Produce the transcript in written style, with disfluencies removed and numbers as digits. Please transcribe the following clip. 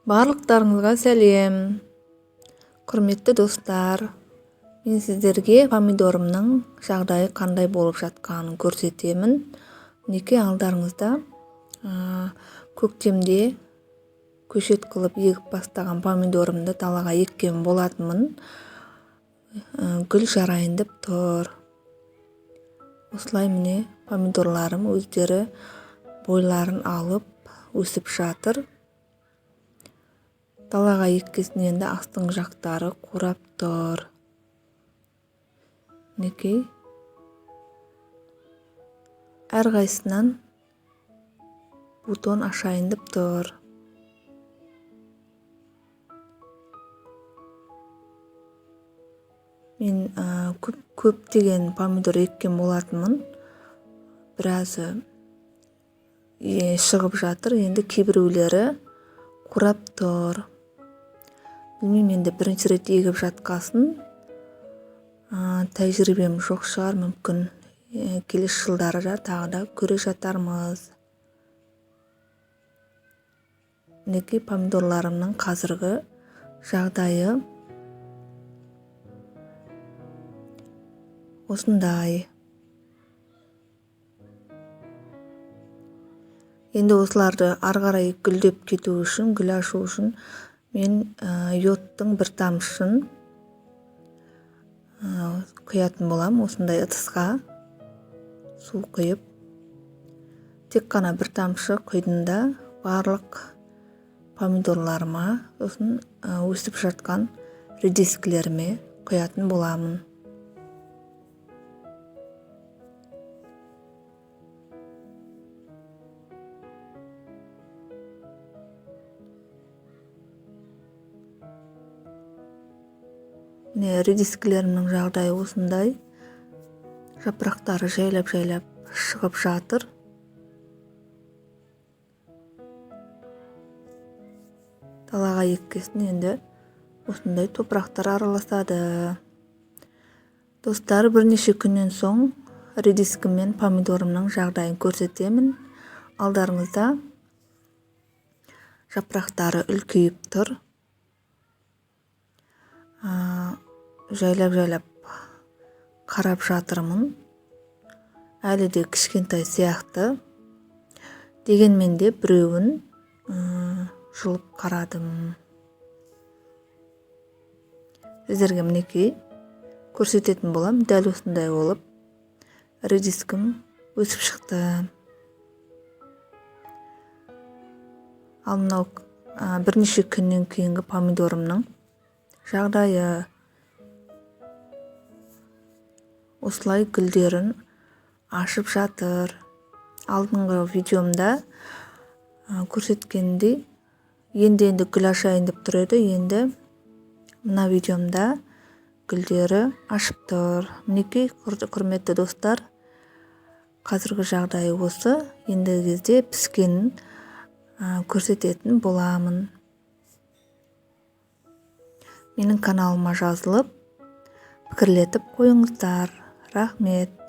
Барлықтарыңызға сәлем. Құрметті достар, мен сіздерге помидорымның жағдайы қандай болып жатқанын көрсетемін. Мінекей алдарыңызда көктемде көшет қылып егіп бастаған помидорымды далаға еккен болатынмын. Гүл жарайын деп тұр. Осылай міне помидорларым өздері бойларын алып өсіп жатыр. Далаға еккесін енді астыңғы жақтары қурап тұр. Мінекей әрқайсынан бутон ашайын деп тұр. Мен көптеген помидор еккен болатынмын. Біразы шығып жатыр. Енді кейбіреулері қурап тұр. Білмеймін, енді бірінші рет егіп жатқасын. Тәжірибем жоқ шығар, мүмкін келесі жылдары тағы да көре жатармыз. Мінекей помидорларымның қазіргі жағдайы осындай. Енді осыларды ары қарай гүлдеп кету үшін, гүл ашу үшін мен йодтың бір тамшысын құятын болам. Осындай ыдысқа су құйып, тек қана бір тамшы құйдында барлық помидорларыма, сосын өсіп жатқан редискілеріме құятын боламын. Редискілерімнің жағдайы осындай. Жапырақтары жайлап-жайлап шығып жатыр. Далаға еккесін енді осындай топырақтар араласады. Достар, бірнеше күннен соң редискім мен помидорымның жағдайын көрсетемін. Алдарыңызда жапырақтары үлкейіп тұр. Жайлап-жайлап қарап жатырмын. Әлі де кішкентай сияқты. Дегенмен де біреуін жұлып қарадым. Сіздерге мінекей көрсететін болам. Дәл осындай болып редискім өсіп шықты. Ал мынау бірнеше күннен кейінгі помидорымның жағдайы. Осылай гүлдерін ашып жатыр. Алдыңғы видеомда көрсеткендей енді гүл ашайын деп тұр еді. Енді мына видеомда гүлдері ашып тұр. Мінекей құрметті достар, қазіргі жағдайы осы. Енді кезде піскенін көрсететін боламын. Менің каналыма жазылып, пікірлетіп қойыңыздар. Рахмет.